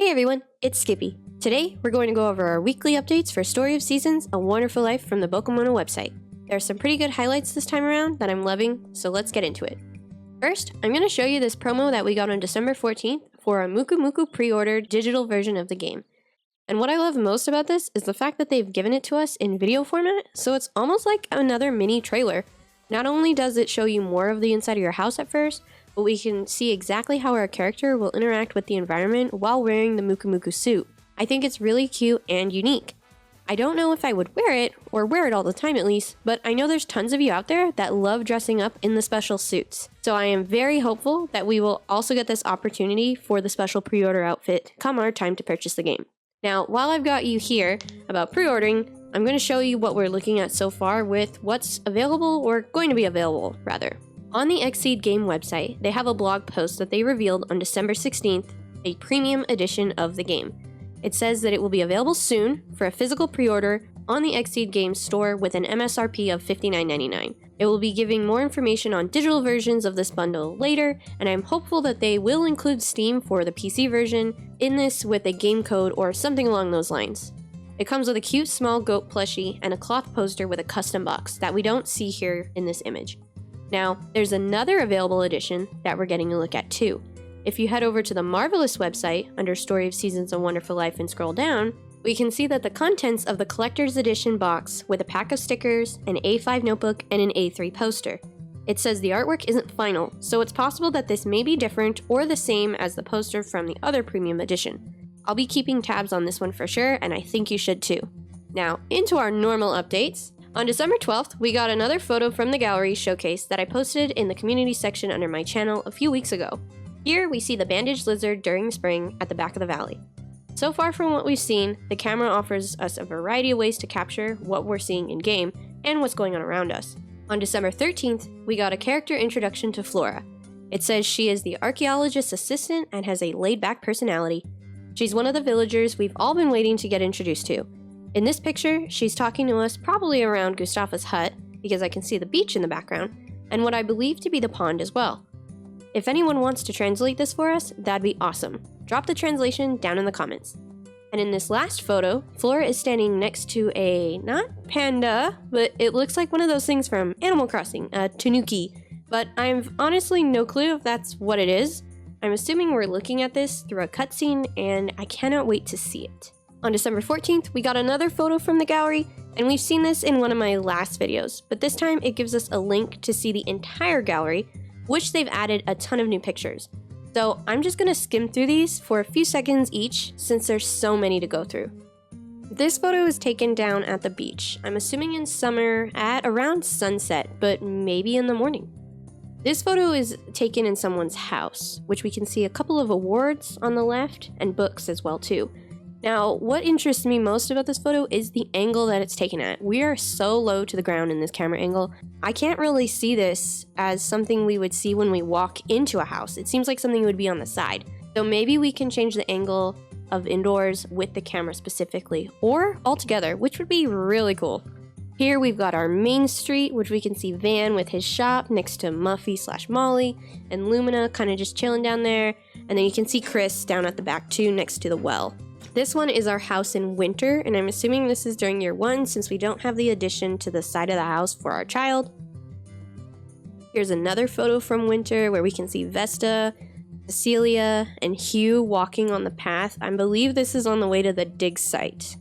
Hey everyone, it's Skippy. Today, we're going to go over our weekly updates for Story of Seasons, A Wonderful Life from the Bokemono website. There are some pretty good highlights this time around that I'm loving, so let's get into it. First, I'm going to show you this promo that we got on December 14th for a Muku Muku pre-order digital version of the game. And what I love most about this is the fact that they've given it to us in video format, so it's almost like another mini trailer. Not only does it show you more of the inside of your house at first, but we can see exactly how our character will interact with the environment while wearing the Muku Muku suit. I think it's really cute and unique. I don't know if I would wear it, or wear it all the time at least, but I know there's tons of you out there that love dressing up in the special suits. So I am very hopeful that we will also get this opportunity for the special pre-order outfit come our time to purchase the game. Now, while I've got you here about pre-ordering, I'm going to show you what we're looking at so far with what's available, or going to be available, rather. On the Xseed game website, they have a blog post that they revealed on December 16th, a premium edition of the game. It says that it will be available soon for a physical pre-order on the Xseed Games store with an MSRP of $59.99. It will be giving more information on digital versions of this bundle later, and I'm hopeful that they will include Steam for the PC version in this with a game code or something along those lines. It comes with a cute small goat plushie and a cloth poster with a custom box that we don't see here in this image. Now, there's another available edition that we're getting a look at too. If you head over to the Marvelous website under Story of Seasons, A Wonderful Life and scroll down, we can see that the contents of the collector's edition box with a pack of stickers, an A5 notebook, and an A3 poster. It says the artwork isn't final, so it's possible that this may be different or the same as the poster from the other premium edition. I'll be keeping tabs on this one for sure, and I think you should too. Now, into our normal updates. On December 12th, we got another photo from the gallery showcase that I posted in the community section under my channel a few weeks ago. Here, we see the bandaged lizard during spring at the back of the valley. So far from what we've seen, the camera offers us a variety of ways to capture what we're seeing in-game and what's going on around us. On December 13th, we got a character introduction to Flora. It says she is the archaeologist's assistant and has a laid-back personality. She's one of the villagers we've all been waiting to get introduced to. In this picture, she's talking to us probably around Gustafa's hut, because I can see the beach in the background, and what I believe to be the pond as well. If anyone wants to translate this for us, that'd be awesome. Drop the translation down in the comments. And in this last photo, Flora is standing next to a, not panda, but it looks like one of those things from Animal Crossing, a tanuki. But I've honestly no clue if that's what it is. I'm assuming we're looking at this through a cutscene, and I cannot wait to see it. On December 14th, we got another photo from the gallery, and we've seen this in one of my last videos, but this time it gives us a link to see the entire gallery, which they've added a ton of new pictures. So I'm just gonna skim through these for a few seconds each, since there's so many to go through. This photo is taken down at the beach. I'm assuming in summer at around sunset, but maybe in the morning. This photo is taken in someone's house, which we can see a couple of awards on the left and books as well too. Now, what interests me most about this photo is the angle that it's taken at. We are so low to the ground in this camera angle. I can't really see this as something we would see when we walk into a house. It seems like something would be on the side. So maybe we can change the angle of indoors with the camera specifically, or altogether, which would be really cool. Here we've got our main street, which we can see Van with his shop next to Muffy/Molly, and Lumina kind of just chilling down there. And then you can see Chris down at the back too, next to the well. This one is our house in winter, and I'm assuming this is during year 1 since we don't have the addition to the side of the house for our child. Here's another photo from winter where we can see Vesta, Cecilia, and Hugh walking on the path. I believe this is on the way to the dig site.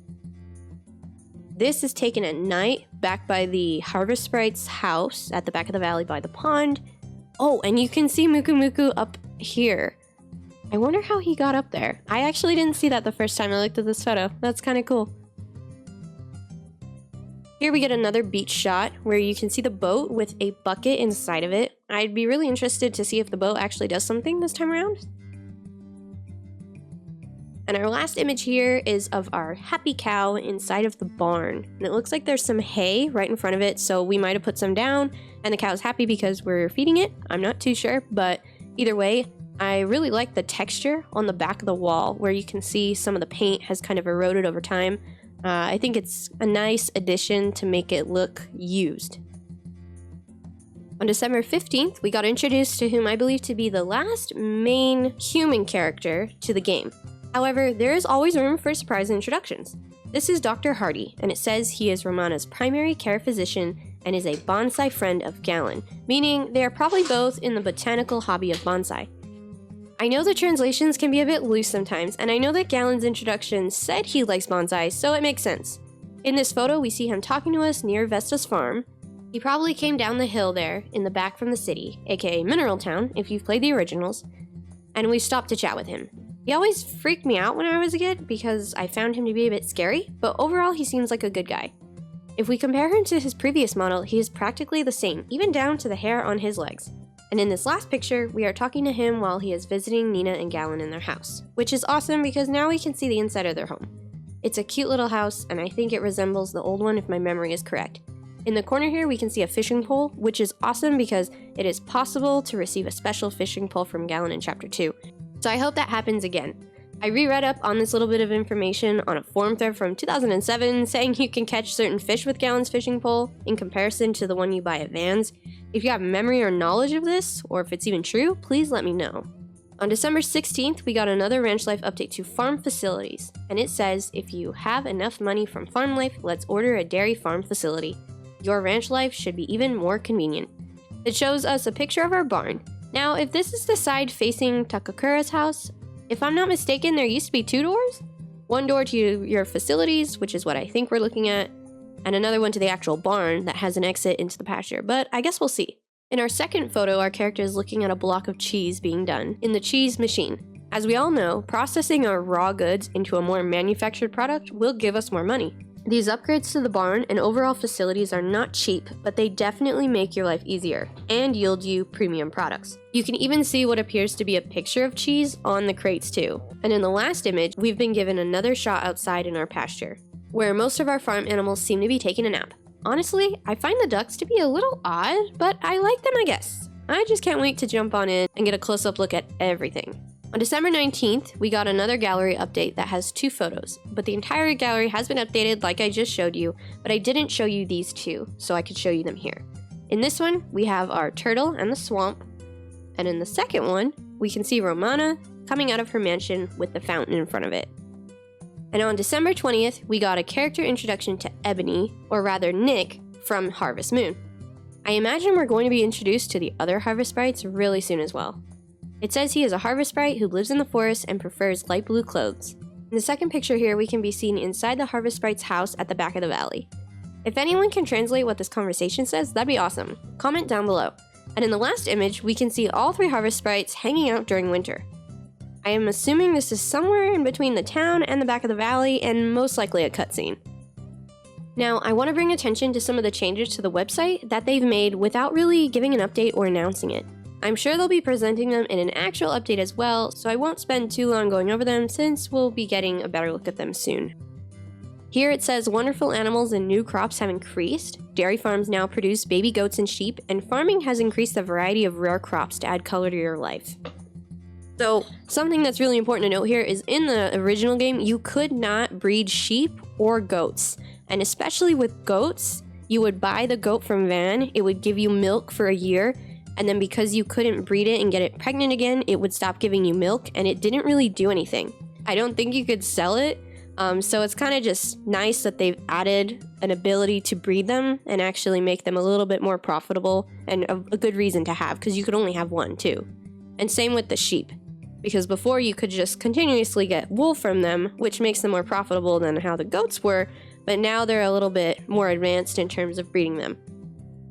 This is taken at night back by the Harvest Sprite's house at the back of the valley by the pond. Oh, and you can see Muku Muku up here. I wonder how he got up there. I actually didn't see that the first time I looked at this photo. That's kind of cool. Here we get another beach shot where you can see the boat with a bucket inside of it. I'd be really interested to see if the boat actually does something this time around. And our last image here is of our happy cow inside of the barn. And it looks like there's some hay right in front of it, so we might have put some down and the cow's happy because we're feeding it. I'm not too sure, but either way, I really like the texture on the back of the wall where you can see some of the paint has kind of eroded over time. I think it's a nice addition to make it look used. On December 15th, we got introduced to whom I believe to be the last main human character to the game. However, there is always room for surprise introductions. This is Dr. Hardy, and it says he is Romana's primary care physician and is a bonsai friend of Galen, meaning they are probably both in the botanical hobby of bonsai. I know the translations can be a bit loose sometimes, and I know that Galen's introduction said he likes bonsai, so it makes sense. In this photo, we see him talking to us near Vesta's farm. He probably came down the hill there, in the back from the city, aka Mineral Town, if you've played the originals, and we stopped to chat with him. He always freaked me out when I was a kid because I found him to be a bit scary, but overall he seems like a good guy. If we compare him to his previous model, he is practically the same, even down to the hair on his legs. And in this last picture, we are talking to him while he is visiting Nina and Galen in their house, which is awesome because now we can see the inside of their home. It's a cute little house, and I think it resembles the old one if my memory is correct. In the corner here, we can see a fishing pole, which is awesome because it is possible to receive a special fishing pole from Galen in Chapter 2. So I hope that happens again. I reread up on this little bit of information on a forum thread from 2007 saying you can catch certain fish with Galen's fishing pole in comparison to the one you buy at Vans. If you have memory or knowledge of this, or if it's even true, please let me know. On December 16th, we got another Ranch Life update to farm facilities, and it says if you have enough money from Farm Life, let's order a dairy farm facility. Your ranch life should be even more convenient. It shows us a picture of our barn. Now, if this is the side facing Takakura's house, if I'm not mistaken, there used to be 2 doors? One door to your facilities, which is what I think we're looking at, and another one to the actual barn that has an exit into the pasture, but I guess we'll see. In our second photo, our character is looking at a block of cheese being done in the cheese machine. As we all know, processing our raw goods into a more manufactured product will give us more money. These upgrades to the barn and overall facilities are not cheap, but they definitely make your life easier and yield you premium products. You can even see what appears to be a picture of cheese on the crates too. And in the last image, we've been given another shot outside in our pasture, where most of our farm animals seem to be taking a nap. Honestly, I find the ducks to be a little odd, but I like them, I guess. I just can't wait to jump on in and get a close-up look at everything. On December 19th, we got another gallery update that has 2 photos, but the entire gallery has been updated like I just showed you, but I didn't show you these 2, so I could show you them here. In this one, we have our turtle and the swamp, and in the second one, we can see Romana coming out of her mansion with the fountain in front of it. And on December 20th, we got a character introduction to Ebony, or rather Nick, from Harvest Moon. I imagine we're going to be introduced to the other Harvest Sprites really soon as well. It says he is a Harvest Sprite who lives in the forest and prefers light blue clothes. In the second picture here, we can be seen inside the Harvest Sprite's house at the back of the valley. If anyone can translate what this conversation says, that'd be awesome. Comment down below. And in the last image, we can see all 3 Harvest Sprites hanging out during winter. I am assuming this is somewhere in between the town and the back of the valley, and most likely a cutscene. Now, I want to bring attention to some of the changes to the website that they've made without really giving an update or announcing it. I'm sure they'll be presenting them in an actual update as well, so I won't spend too long going over them since we'll be getting a better look at them soon. Here it says wonderful animals and new crops have increased, dairy farms now produce baby goats and sheep, and farming has increased the variety of rare crops to add color to your life. So, something that's really important to note here is in the original game, you could not breed sheep or goats. And especially with goats, you would buy the goat from Van, it would give you milk for a year, and then because you couldn't breed it and get it pregnant again, it would stop giving you milk, and it didn't really do anything. I don't think you could sell it, so it's kind of just nice that they've added an ability to breed them and actually make them a little bit more profitable, and a good reason to have, because you could only have one too. And same with the sheep, because before you could just continuously get wool from them, which makes them more profitable than how the goats were, but now they're a little bit more advanced in terms of breeding them.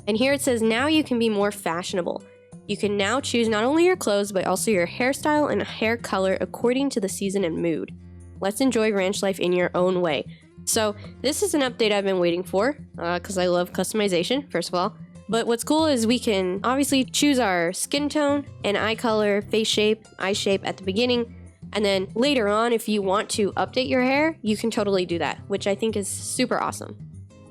And here it says now you can be more fashionable. You can now choose not only your clothes, but also your hairstyle and hair color according to the season and mood. Let's enjoy ranch life in your own way. So this is an update I've been waiting for, because I love customization, first of all. But what's cool is we can obviously choose our skin tone and eye color, face shape, eye shape at the beginning. And then later on, if you want to update your hair, you can totally do that, which I think is super awesome.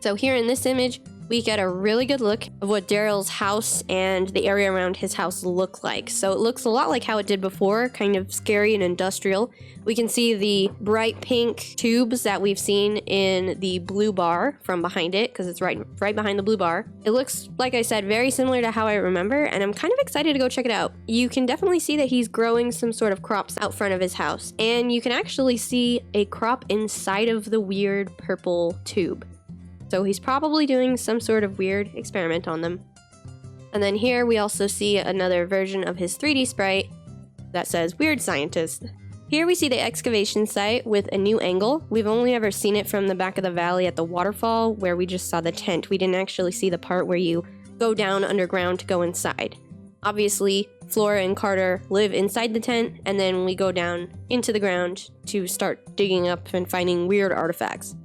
So here in this image, we get a really good look of what Daryl's house and the area around his house look like. So it looks a lot like how it did before, kind of scary and industrial. We can see the bright pink tubes that we've seen in the blue bar from behind it, because it's right behind the blue bar. It looks, like I said, very similar to how I remember, and I'm kind of excited to go check it out. You can definitely see that he's growing some sort of crops out front of his house, and you can actually see a crop inside of the weird purple tube. So he's probably doing some sort of weird experiment on them. And then here we also see another version of his 3D sprite that says Weird Scientist. Here we see the excavation site with a new angle. We've only ever seen it from the back of the valley at the waterfall where we just saw the tent. We didn't actually see the part where you go down underground to go inside. Obviously, Flora and Carter live inside the tent, and then we go down into the ground to start digging up and finding weird artifacts.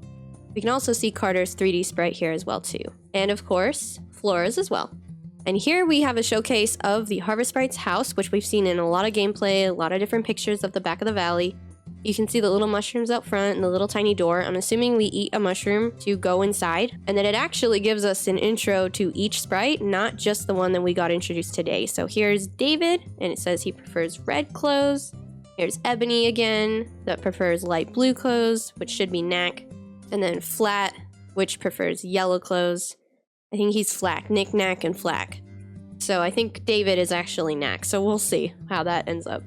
We can also see Carter's 3D sprite here as well too. And of course, Flora's as well. And here we have a showcase of the Harvest Sprite's house, which we've seen in a lot of gameplay, a lot of different pictures of the back of the valley. You can see the little mushrooms out front and the little tiny door. I'm assuming we eat a mushroom to go inside. And then it actually gives us an intro to each sprite, not just the one that we got introduced today. So here's David, and it says he prefers red clothes. Here's Ebony again, that prefers light blue clothes, which should be Knack. And then Flat, which prefers yellow clothes. I think he's Flack, Nick, Knack, and Flack. So I think David is actually Knack, so we'll see how that ends up.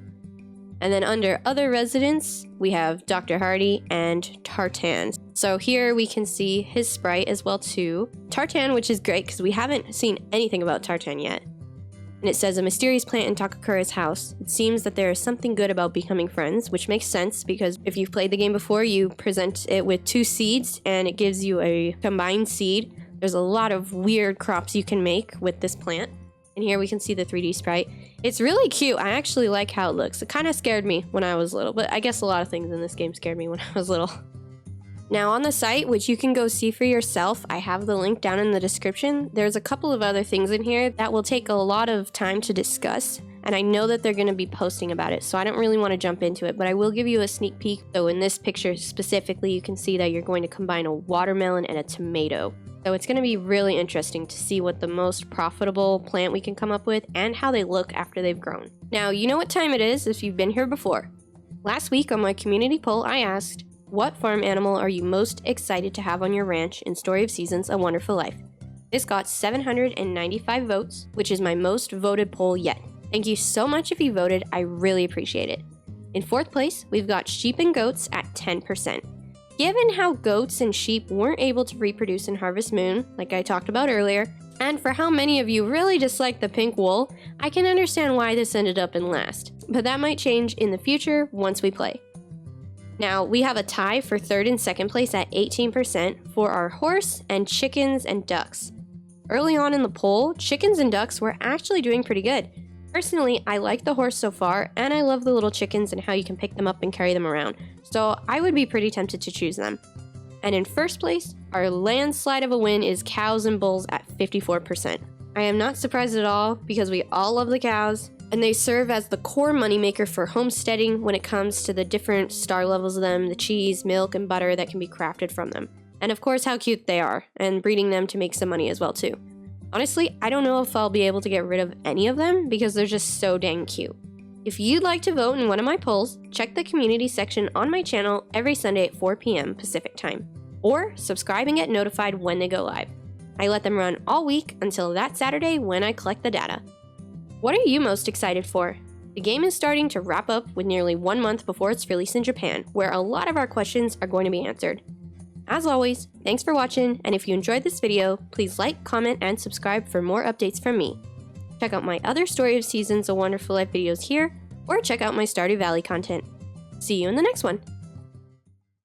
And then under other residents, we have Dr. Hardy and Tartan. So here we can see his sprite as well too. Tartan, which is great because we haven't seen anything about Tartan yet. And it says, a mysterious plant in Takakura's house. It seems that there is something good about becoming friends, which makes sense because if you've played the game before, you present it with 2 seeds and it gives you a combined seed. There's a lot of weird crops you can make with this plant. And here we can see the 3D sprite. It's really cute. I actually like how it looks. It kind of scared me when I was little, but I guess a lot of things in this game scared me when I was little. Now on the site, which you can go see for yourself, I have the link down in the description. There's a couple of other things in here that will take a lot of time to discuss, and I know that they're going to be posting about it, so I don't really want to jump into it, but I will give you a sneak peek. So in this picture specifically, you can see that you're going to combine a watermelon and a tomato. So it's going to be really interesting to see what the most profitable plant we can come up with and how they look after they've grown. Now, you know what time it is if you've been here before. Last week on my community poll, I asked, what farm animal are you most excited to have on your ranch in Story of Seasons: A Wonderful Life? This got 795 votes, which is my most voted poll yet. Thank you so much if you voted, I really appreciate it. In 4th place, we've got sheep and goats at 10%. Given how goats and sheep weren't able to reproduce in Harvest Moon, like I talked about earlier, and for how many of you really dislike the pink wool, I can understand why this ended up in last. But that might change in the future once we play. Now, we have a tie for 3rd and 2nd place at 18% for our horse and chickens and ducks. Early on in the poll, chickens and ducks were actually doing pretty good. Personally, I like the horse so far, and I love the little chickens and how you can pick them up and carry them around, so I would be pretty tempted to choose them. And in 1st place, our landslide of a win is cows and bulls at 54%. I am not surprised at all because we all love the cows, and they serve as the core moneymaker for homesteading when it comes to the different star levels of them, the cheese, milk, and butter that can be crafted from them. And of course how cute they are, and breeding them to make some money as well too. Honestly, I don't know if I'll be able to get rid of any of them because they're just so dang cute. If you'd like to vote in one of my polls, check the community section on my channel every Sunday at 4 p.m. Pacific time, or subscribe and get notified when they go live. I let them run all week until that Saturday when I collect the data. What are you most excited for? The game is starting to wrap up with nearly 1 month before its release in Japan, where a lot of our questions are going to be answered. As always, thanks for watching, and if you enjoyed this video, please like, comment, and subscribe for more updates from me. Check out my other Story of Seasons: A Wonderful Life videos here, or check out my Stardew Valley content. See you in the next one!